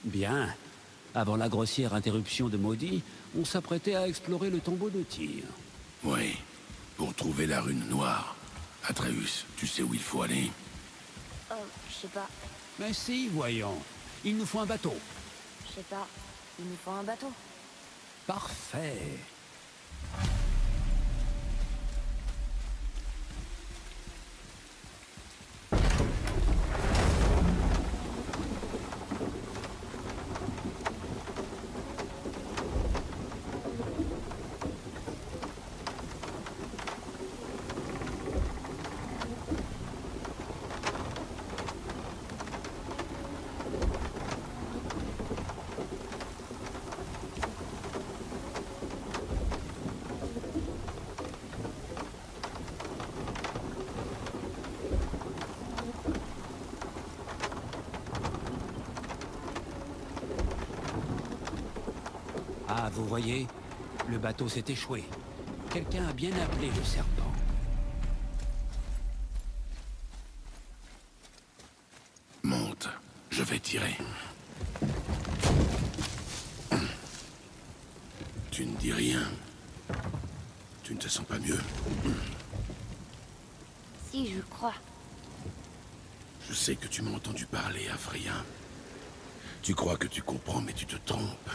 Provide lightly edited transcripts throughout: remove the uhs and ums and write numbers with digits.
Bien. Avant la grossière interruption de Maudit, on s'apprêtait à explorer le tombeau de Tyr. Oui, pour trouver la rune noire. Atreus, tu sais où il faut aller? Oh, je sais pas. Mais si, voyons. Il nous faut un bateau. Je sais pas. Il nous faut un bateau. Parfait. Ah, vous voyez, le bateau s'est échoué. Quelqu'un a bien appelé le serpent. Monte, je vais tirer. Tu ne dis rien. Tu ne te sens pas mieux? Si, je crois. Je sais que tu m'as entendu parler à Freya. Tu crois que tu comprends, mais tu te trompes.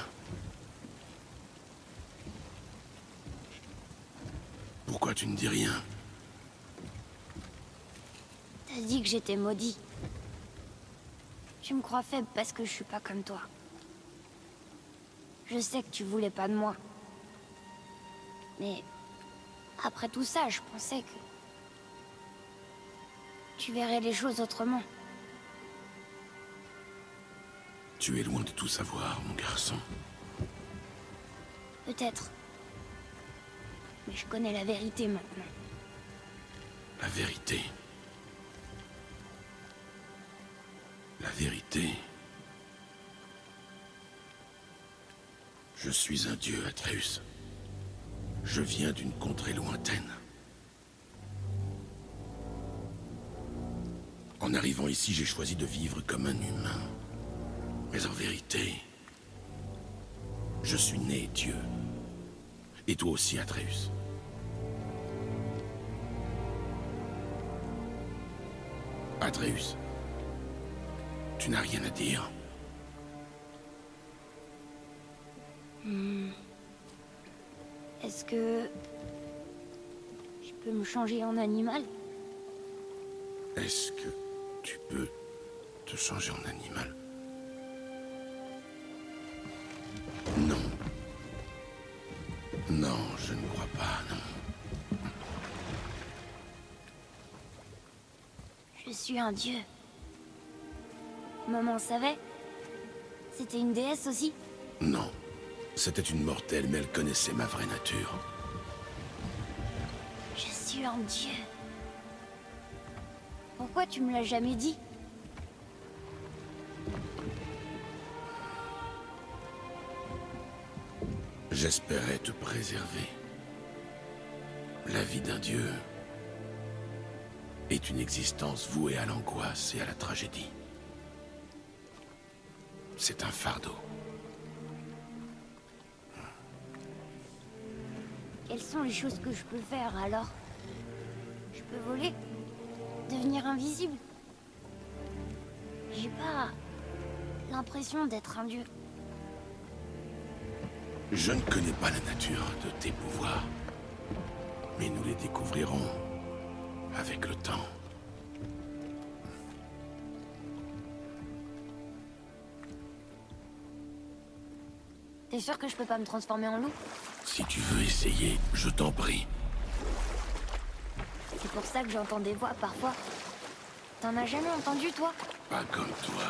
Pourquoi tu ne dis rien? T'as dit que j'étais maudit. Tu me crois faible parce que je suis pas comme toi. Je sais que tu voulais pas de moi. Mais après tout ça, je pensais que tu verrais les choses autrement. Tu es loin de tout savoir, mon garçon. Peut-être. Mais je connais la vérité maintenant. La vérité. La vérité. Je suis un dieu, Atreus. Je viens d'une contrée lointaine. En arrivant ici, j'ai choisi de vivre comme un humain. Mais en vérité, je suis né Dieu. Et toi aussi, Atreus. Atreus, tu n'as rien à dire? Est-ce que je peux me changer en animal? Est-ce que tu peux te changer en animal? Non. Non, je ne crois pas, non. Je suis un dieu. Maman savait? C'était une déesse aussi? Non. C'était une mortelle, mais elle connaissait ma vraie nature. Je suis un dieu. Pourquoi tu me l'as jamais dit? J'espérais te préserver. La vie d'un dieu est une existence vouée à l'angoisse et à la tragédie. C'est un fardeau. Quelles sont les choses que je peux faire alors? Je peux voler? Devenir invisible? J'ai pas l'impression d'être un dieu. Je ne connais pas la nature de tes pouvoirs, mais nous les découvrirons avec le temps. T'es sûr que je peux pas me transformer en loup? Si tu veux essayer, je t'en prie. C'est pour ça que j'entends des voix parfois. T'en as jamais entendu, toi? Pas comme toi.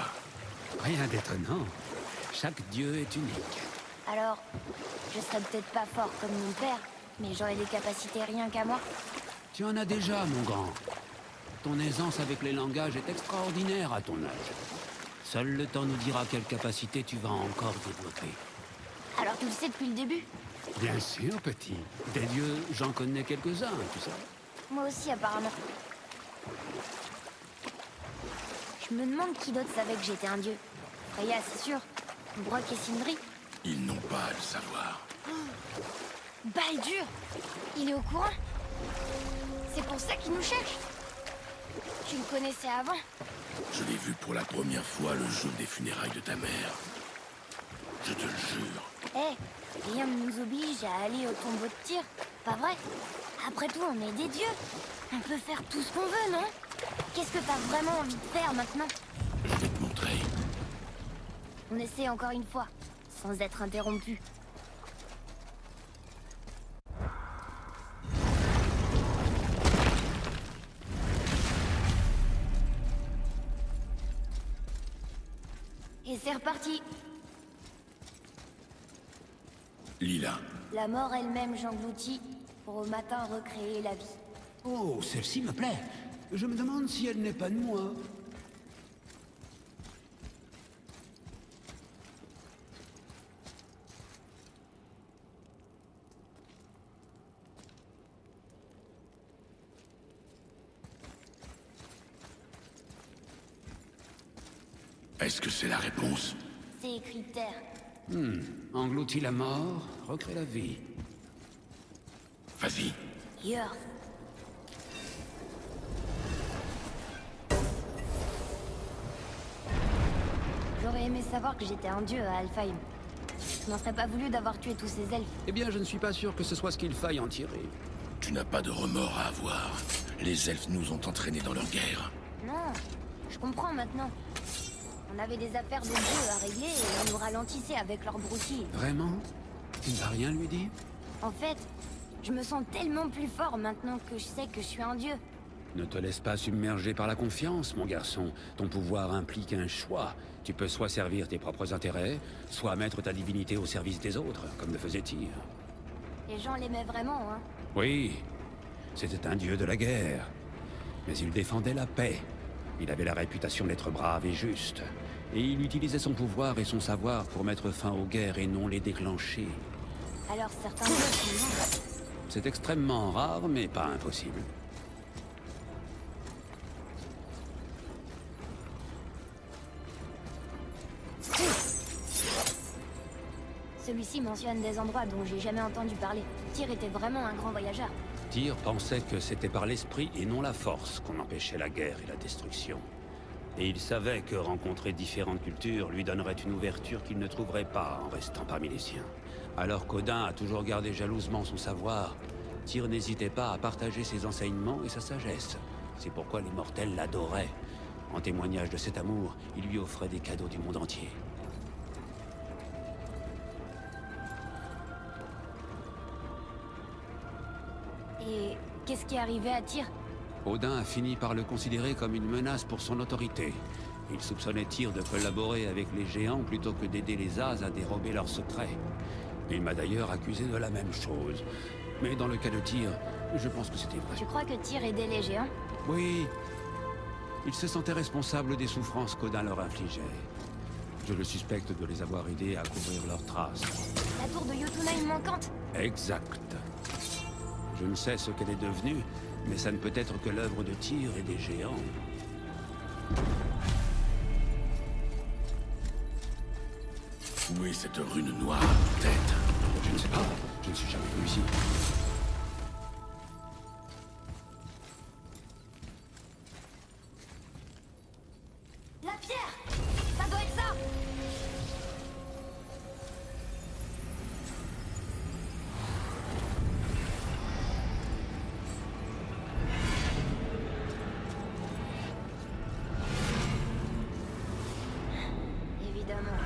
Rien d'étonnant. Chaque dieu est unique. Alors, je serais peut-être pas fort comme mon père, mais j'aurais des capacités rien qu'à moi. Tu en as déjà, mon grand. Ton aisance avec les langages est extraordinaire à ton âge. Seul le temps nous dira quelle capacité tu vas encore développer. Alors tu le sais depuis le début? Bien sûr, petit. Des dieux, j'en connais quelques-uns, tu sais. Moi aussi, apparemment. Je me demande qui d'autre savait que j'étais un dieu. Freya, c'est sûr. Brock et Sindri? Ils n'ont pas à le savoir. Baldur! Il est au courant? C'est pour ça qu'il nous cherche? Tu le connaissais avant? Je l'ai vu pour la première fois le jour des funérailles de ta mère. Je te le jure. Eh, rien ne nous oblige à aller au tombeau de Tyr, pas vrai? Après tout, on est des dieux. On peut faire tout ce qu'on veut, non? Qu'est-ce que t'as vraiment envie de faire maintenant? Je vais te montrer. On essaie encore une fois, sans être interrompu. Et c'est reparti. Lila. La mort elle-même j'engloutis pour au matin recréer la vie. Oh, celle-ci me plaît. Je me demande si elle n'est pas de moi. Est-ce que c'est la réponse? C'est écrit terre. Engloutis la mort, recrée la vie. Vas-y. Yor. J'aurais aimé savoir que j'étais un dieu à Alfheim. Je n'en serais pas voulu d'avoir tué tous ces elfes. Eh bien, je ne suis pas sûr que ce soit ce qu'il faille en tirer. Tu n'as pas de remords à avoir. Les elfes nous ont entraînés dans leur guerre. Non, je comprends maintenant. On avait des affaires de dieu à régler et on nous ralentissait avec leurs broutilles. Vraiment? Tu ne vas rien lui dire? En fait, je me sens tellement plus fort maintenant que je sais que je suis un dieu. Ne te laisse pas submerger par la confiance, mon garçon. Ton pouvoir implique un choix. Tu peux soit servir tes propres intérêts, soit mettre ta divinité au service des autres, comme le faisait Tyr. Les gens l'aimaient vraiment, hein. Oui, c'était un dieu de la guerre. Mais il défendait la paix. Il avait la réputation d'être brave et juste. Et il utilisait son pouvoir et son savoir pour mettre fin aux guerres et non les déclencher. Alors certains dieux sont morts. C'est extrêmement rare, mais pas impossible. Celui-ci mentionne des endroits dont j'ai jamais entendu parler. Tyr était vraiment un grand voyageur. Tyr pensait que c'était par l'esprit et non la force qu'on empêchait la guerre et la destruction. Et il savait que rencontrer différentes cultures lui donnerait une ouverture qu'il ne trouverait pas en restant parmi les siens. Alors qu'Odin a toujours gardé jalousement son savoir, Tyr n'hésitait pas à partager ses enseignements et sa sagesse. C'est pourquoi les mortels l'adoraient. En témoignage de cet amour, il lui offrait des cadeaux du monde entier. Et qu'est-ce qui est arrivé à Tyr? Odin a fini par le considérer comme une menace pour son autorité. Il soupçonnait Tyr de collaborer avec les géants plutôt que d'aider les As à dérober leurs secrets. Il m'a d'ailleurs accusé de la même chose. Mais dans le cas de Tyr, je pense que c'était vrai. Tu crois que Tyr aidait les géants? Oui. Il se sentait responsable des souffrances qu'Odin leur infligeait. Je le suspecte de les avoir aidés à couvrir leurs traces. La tour de Jotunheim manquante? Exact. Je ne sais ce qu'elle est devenue, mais ça ne peut être que l'œuvre de Tyr et des géants. Où est cette rune noire, tête? Je ne sais pas. Je ne suis jamais venu ici. La pierre! Ça doit être ça! Évidemment.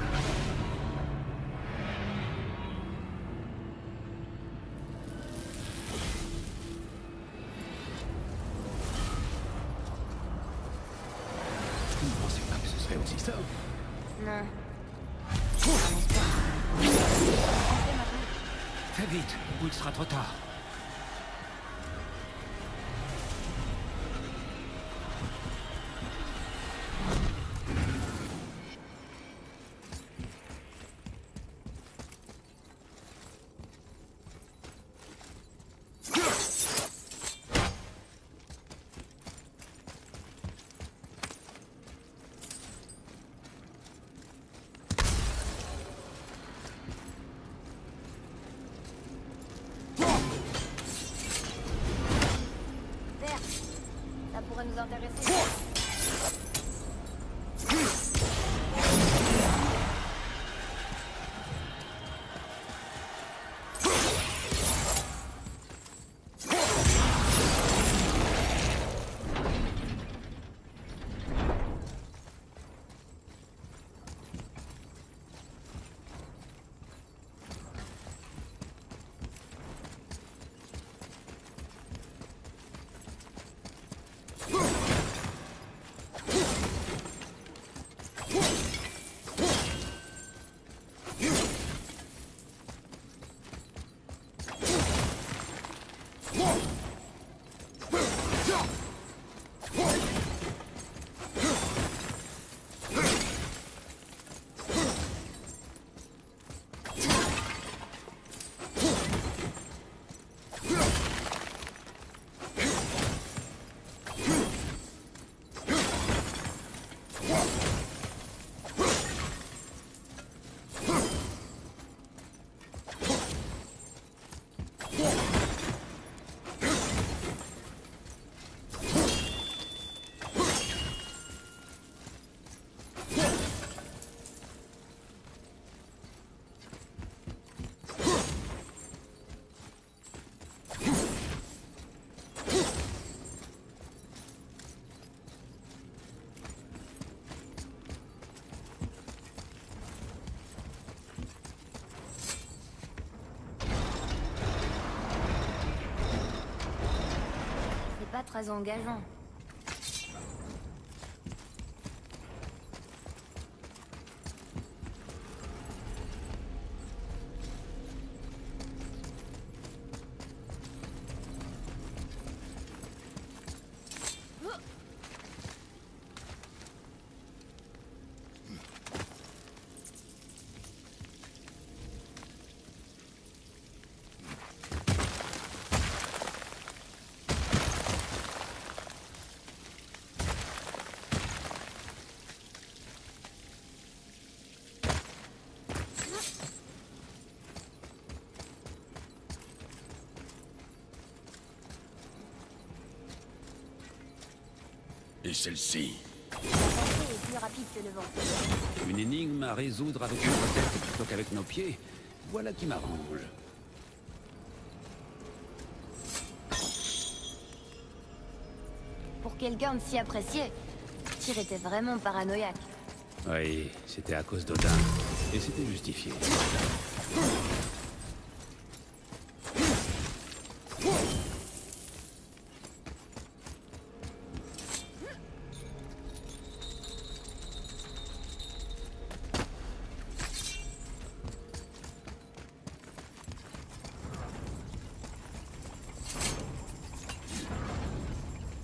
Je ne pensais pas que ce serait aussi simple. Non. Un espoir. On fait maintenant. Fais vite, ou il sera trop tard. nous intéresser. Pas très engageant. Et celle-ci? La pensée est plus rapide que le vent. Une énigme à résoudre avec notre tête plutôt qu'avec nos pieds. Voilà qui m'arrange. Pour quelqu'un de si apprécié, Tyr était vraiment paranoïaque. Oui, c'était à cause d'Odin. Et c'était justifié.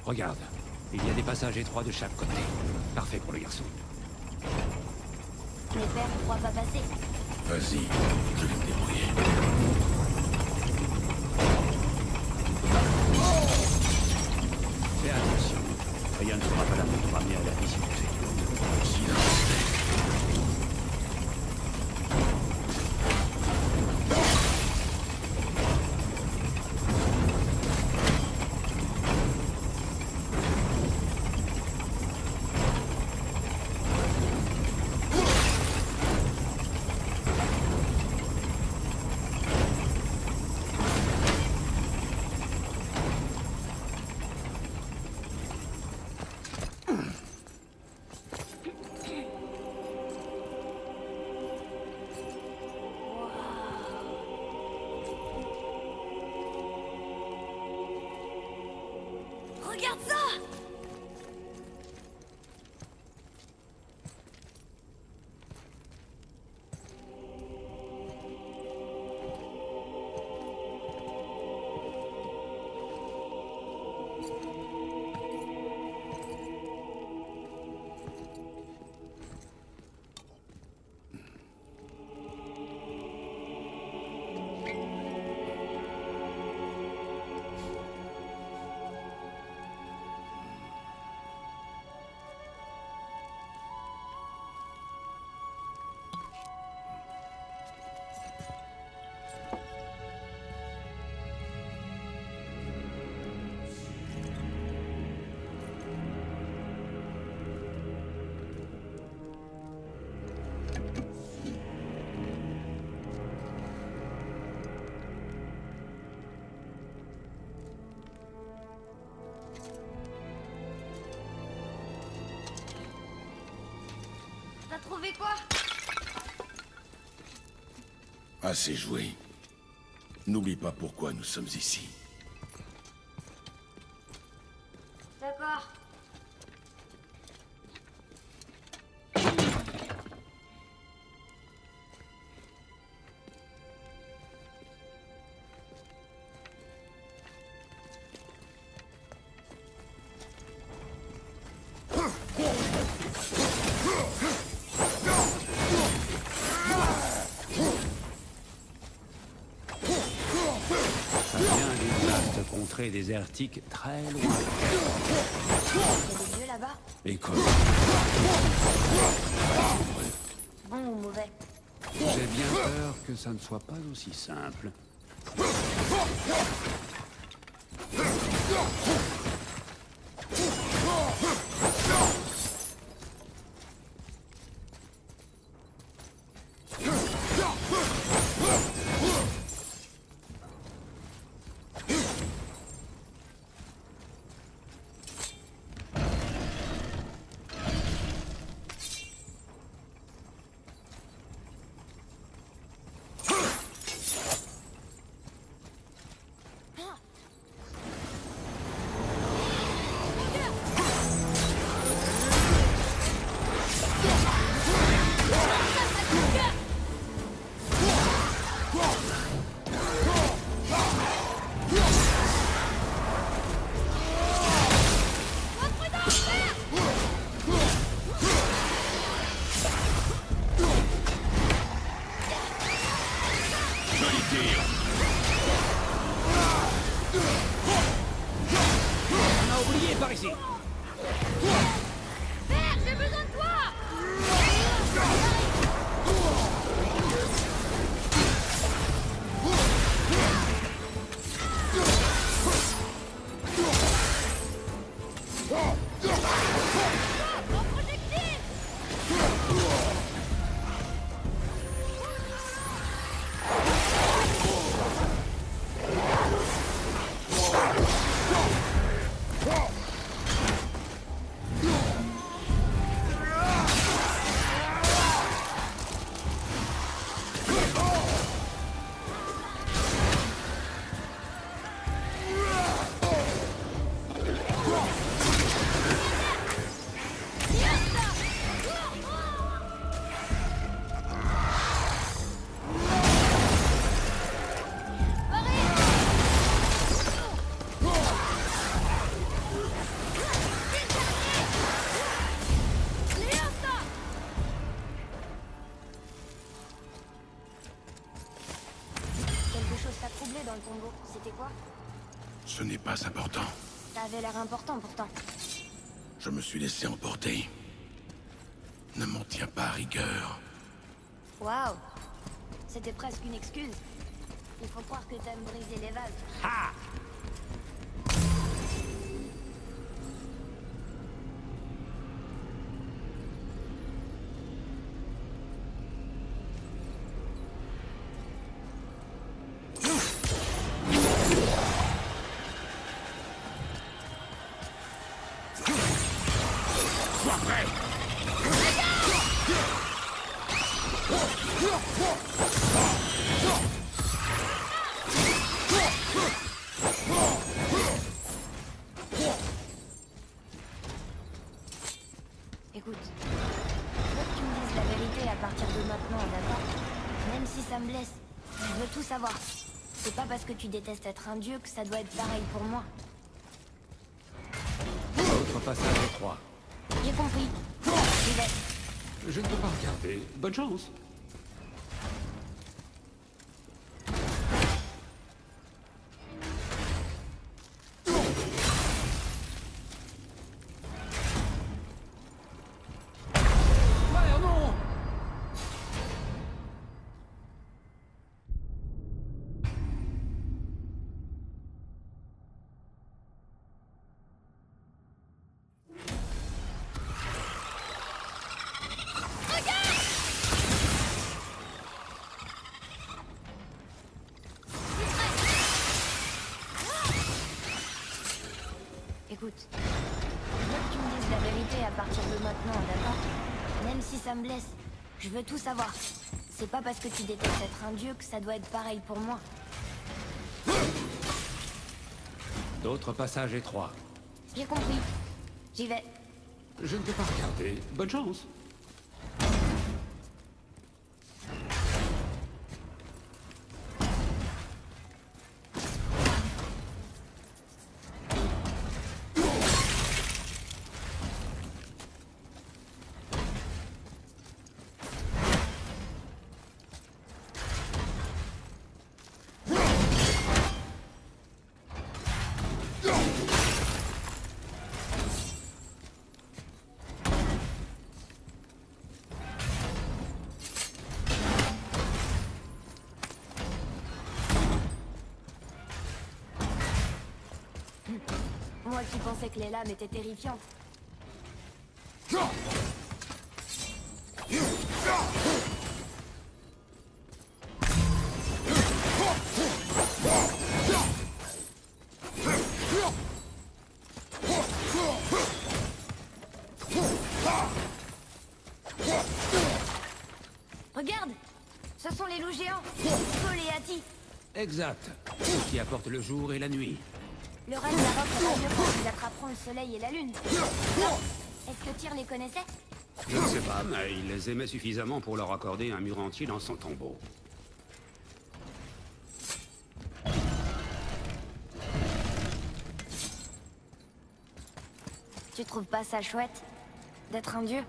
Regarde, il y a des passages étroits de chaque côté. Parfait pour le garçon. Mes pères ne croient pas passer. Vas-y, je vais me débrouiller. Fais attention. Rien ne sera pas là pour te ramener à la vie si tu fais tout. Silence. trouvé quoi? Assez joué. N'oublie pas pourquoi nous sommes ici. D'accord. Ça vient d'une vaste contrée désertique très loin. Il y a des dieux là-bas? Et comme Bon ou mauvais? j'ai bien peur que ça ne soit pas aussi simple. On a oublié par ici. Père, j'ai besoin de toi! Mon projectile! Quelque chose t'a troublé dans le tombeau. C'était quoi? Ce n'est pas important. Ça avait l'air important pourtant. Je me suis laissé emporter. Ne m'en tiens pas à rigueur. Waouh! C'était presque une excuse. Il faut croire que t'aimes briser les vases. Ha! Sois prêt! Écoute, je veux que tu me dises la vérité à partir de maintenant, d'accord? Même si ça me blesse, je veux tout savoir. C'est pas parce que tu détestes être un dieu que ça doit être pareil pour moi. Autre passage étroit. J'ai compris. J'y vais. Je ne peux pas regarder. Bonne chance. Merde, non! Écoute, je veux que tu me dises la vérité à partir de maintenant, d'accord? Même si ça me blesse, Je veux tout savoir. C'est pas parce que tu détestes être un dieu que ça doit être pareil pour moi. D'autres passages étroits. J'ai compris. J'y vais. Je ne peux pas regarder. Bonne chance. Moi qui pensais que les lames étaient terrifiantes. Regarde! Ce sont les loups géants! Sol et Hati! Exact. Ceux qui apportent le jour et la nuit. Le reste d'Arok sera mieux quand ils attraperont le soleil et la lune. Est-ce que Tyr les connaissait? Je ne sais pas, mais il les aimait suffisamment pour leur accorder un mur entier dans son tombeau. Tu trouves pas ça chouette? D'être un dieu?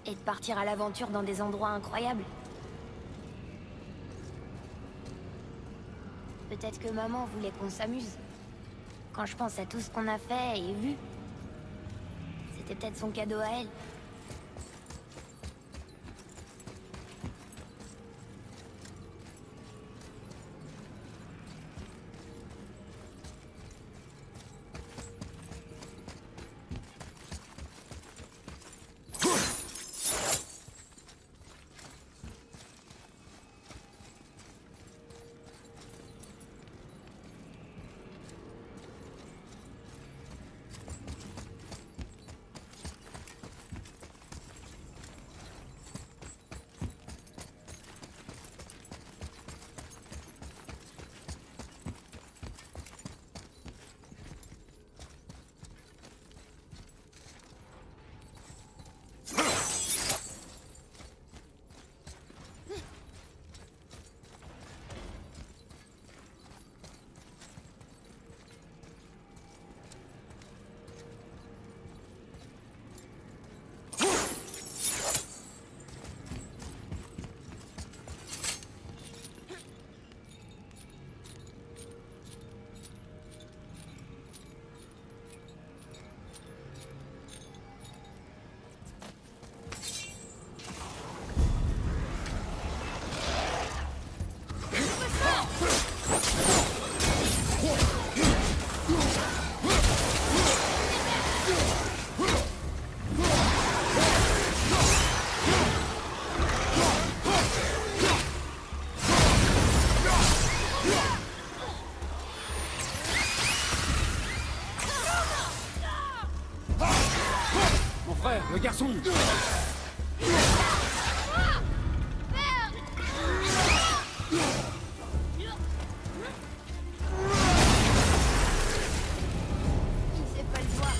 Et de partir à l'aventure dans des endroits incroyables? Peut-être que maman voulait qu'on s'amuse. Quand je pense à tout ce qu'on a fait et vu, c'était peut-être son cadeau à elle. Mon frère, le garçon! Il sait pas le voir.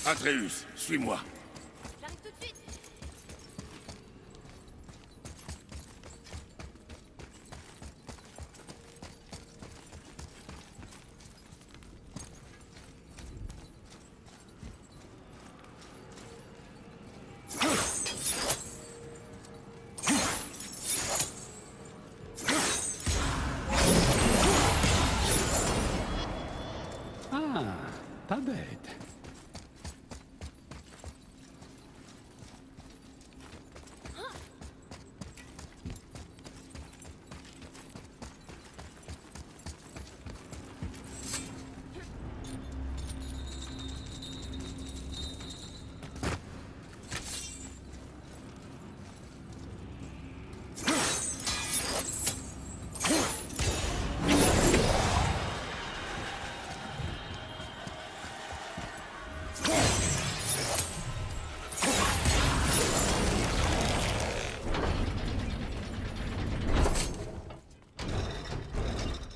Atreus, suis-moi. J'arrive tout de suite. Ah, pas bête.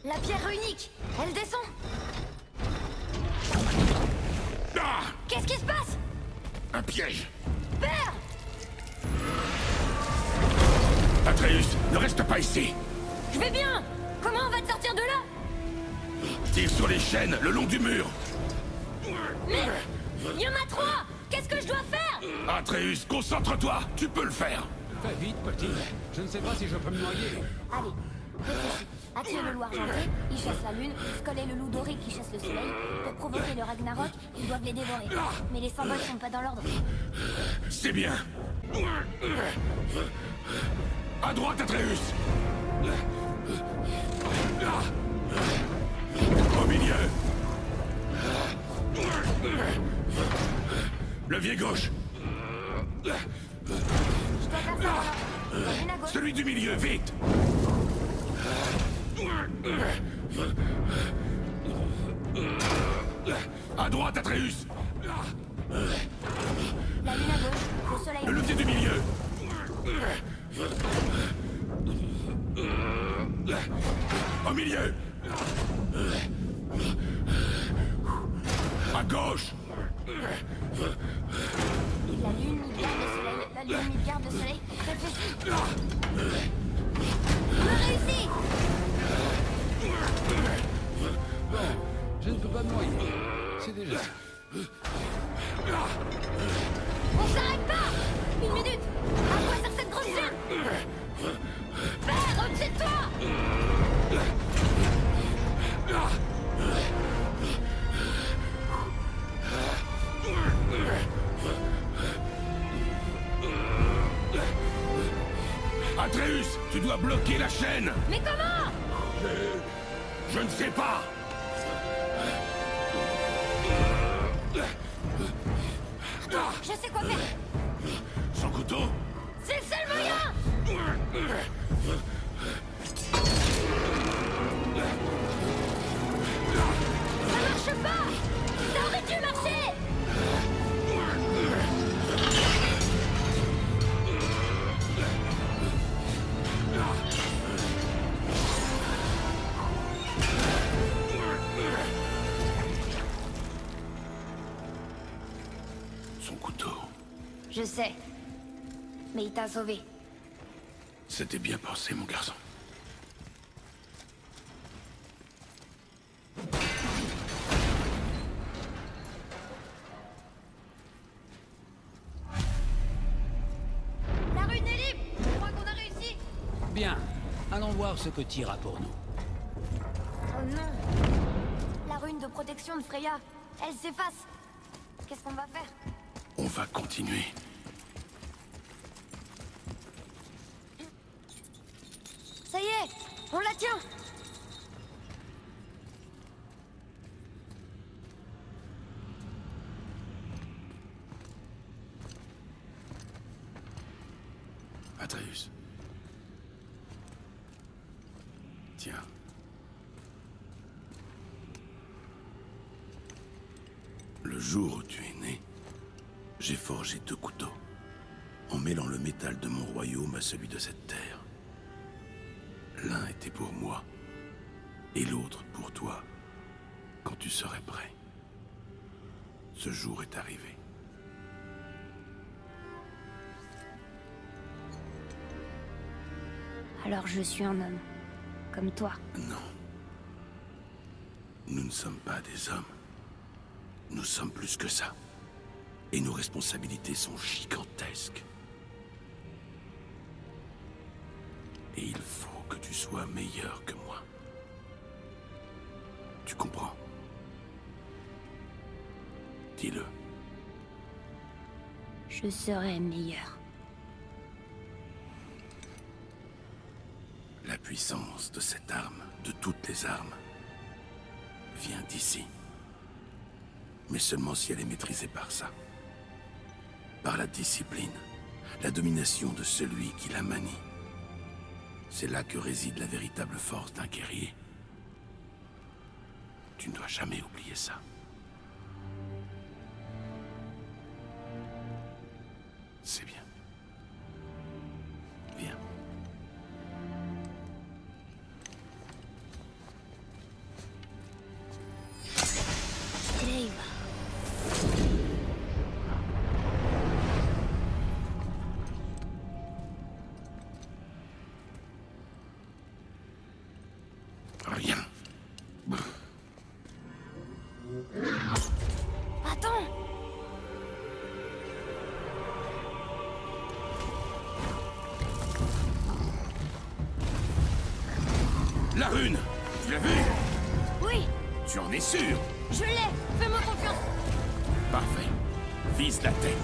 La pierre runique, elle descend. Ah! Qu'est-ce qui se passe? Un piège. Père! Atreus, ne reste pas ici. Je vais bien. Comment on va te sortir de là? Tire sur les chaînes le long du mur. Mais il y en a 3. Qu'est-ce que je dois faire? Atreus, concentre-toi. Tu peux le faire. Fais vite, petit. Je ne sais pas si je peux me noyer. Allez, réfléchis. Attire le loup argenté, il chasse la lune, Skoll est le loup doré qui chasse le soleil. Pour provoquer le Ragnarok, ils doivent les dévorer. Mais les symboles sont pas dans l'ordre. C'est bien. À droite, Atreus. Au milieu. Levier gauche. Je dois faire ça alors. Une à gauche. Celui du milieu, vite. À droite, Atreus. La lune à gauche, le soleil. Le levier du milieu. Au milieu. À gauche. La lune, il garde le soleil. La lune, il garde le soleil. Réfléchis. On a réussi. Bon, je ne peux pas me noyer. C'est déjà... On s'arrête pas. Une minute. À quoi sert cette grosse lune? Père, au-dessus de toi. Atreus, tu dois bloquer la chaîne. Mais comment? Je ne sais pas. Je sais quoi faire. Son couteau. C'est le seul moyen. Ça marche pas. Ça aurait dû marcher. Son couteau. Je sais. Mais il t'a sauvé. C'était bien pensé, mon garçon. La rune est libre. Je crois qu'on a réussi. Bien, allons voir ce que Tyr a pour nous. Oh non. La rune de protection de Freya, elle s'efface. Qu'est-ce qu'on va faire? On va continuer. Ça y est, on la tient. Atreus. Tiens. Le jour où tu es né, j'ai forgé 2 couteaux, en mêlant le métal de mon royaume à celui de cette terre. L'un était pour moi, et l'autre pour toi, quand tu serais prêt. Ce jour est arrivé. Alors je suis un homme. Comme toi. Non. Nous ne sommes pas des hommes. Nous sommes plus que ça. Et nos responsabilités sont gigantesques. Et il faut que tu sois meilleur que moi. Tu comprends? Dis-le. Je serai meilleur. La puissance de cette arme, de toutes les armes, vient d'ici. Mais seulement si elle est maîtrisée par ça. Par la discipline, la domination de celui qui la manie. C'est là que réside la véritable force d'un guerrier. Tu ne dois jamais oublier ça. C'est bien. Viens. Dave. Rien. Attends! La rune! Tu l'as vue? Oui! Tu en es sûr? Je l'ai! Fais-moi confiance! Parfait. Vise la tête.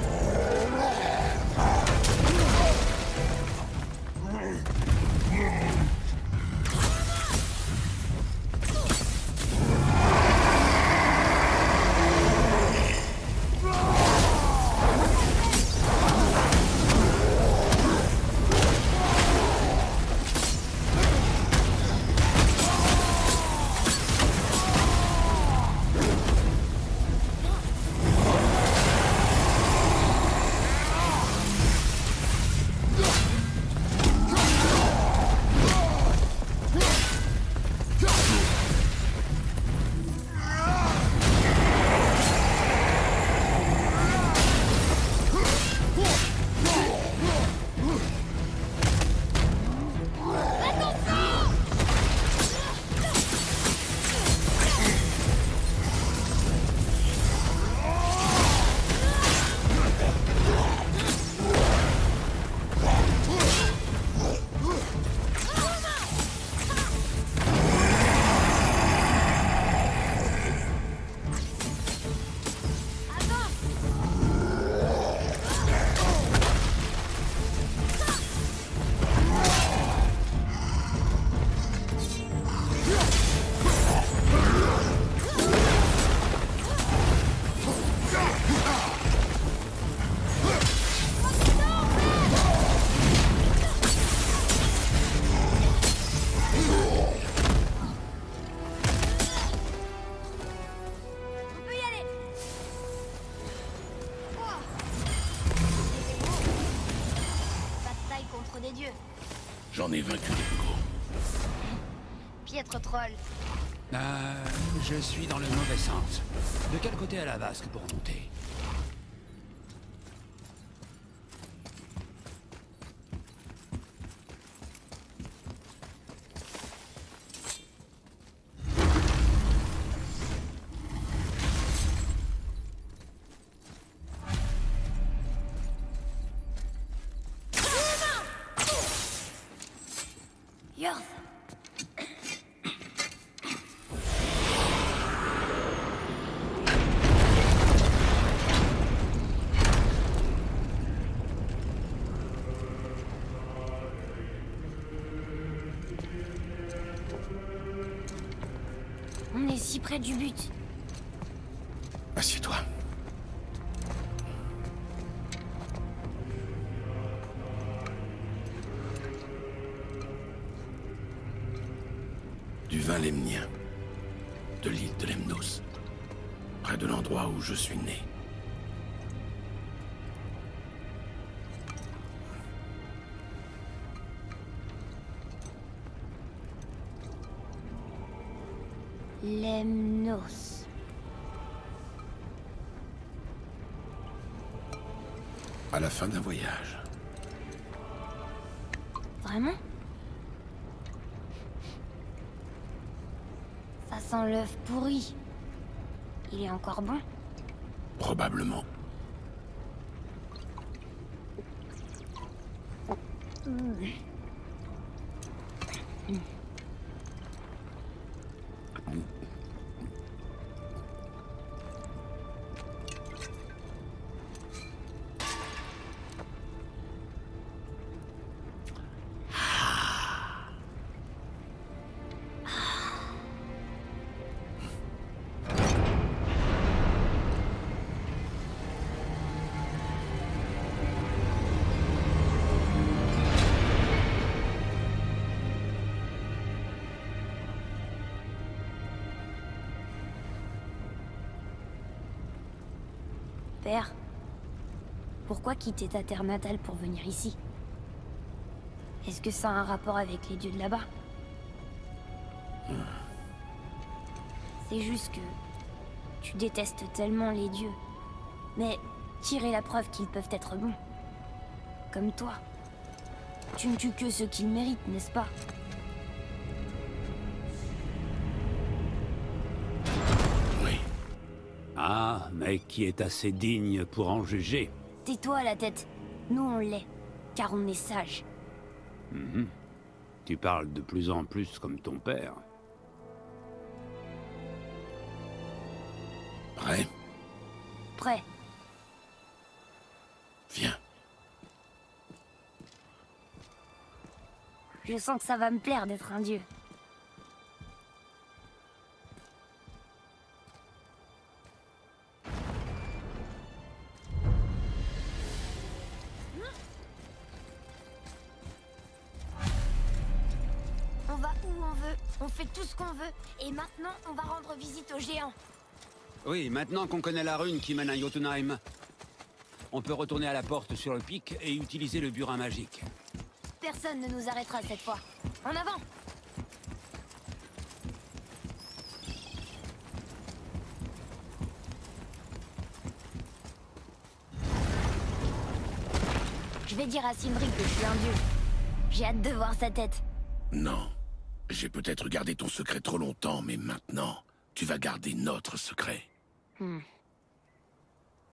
Des dieux. J'en ai vaincu les plus gros. Piètre troll. Je suis dans le mauvais sens. De quel côté à la vasque pour monter? Yorth. On est si près du but. Assieds-toi. Du vin lemnien, de l'île de Lemnos, près de l'endroit où je suis né. Lemnos. À la fin d'un voyage. Vraiment? Ça sent l'œuf pourri. Il est encore bon? Probablement. Père, pourquoi quitter ta terre natale pour venir ici? Est-ce que ça a un rapport avec les dieux de là-bas? C'est juste que... tu détestes tellement les dieux. Mais tirer la preuve qu'ils peuvent être bons. Comme toi. Tu ne tues que ceux qu'ils méritent, n'est-ce pas? Oui. Ah, mais qui est assez digne pour en juger? Tais-toi la tête. Nous on l'est. Car on est sages. Tu parles de plus en plus comme ton père. Prêt? Prêt. Viens. Je sens que ça va me plaire d'être un dieu. On va où on veut, on fait tout ce qu'on veut, et maintenant on va rendre visite aux géants. Oui, maintenant qu'on connaît la rune qui mène à Jotunheim, on peut retourner à la porte sur le pic et utiliser le burin magique. Personne ne nous arrêtera cette fois. En avant! Je vais dire à Sindri que je suis un dieu. J'ai hâte de voir sa tête. Non. J'ai peut-être gardé ton secret trop longtemps, mais maintenant, tu vas garder notre secret.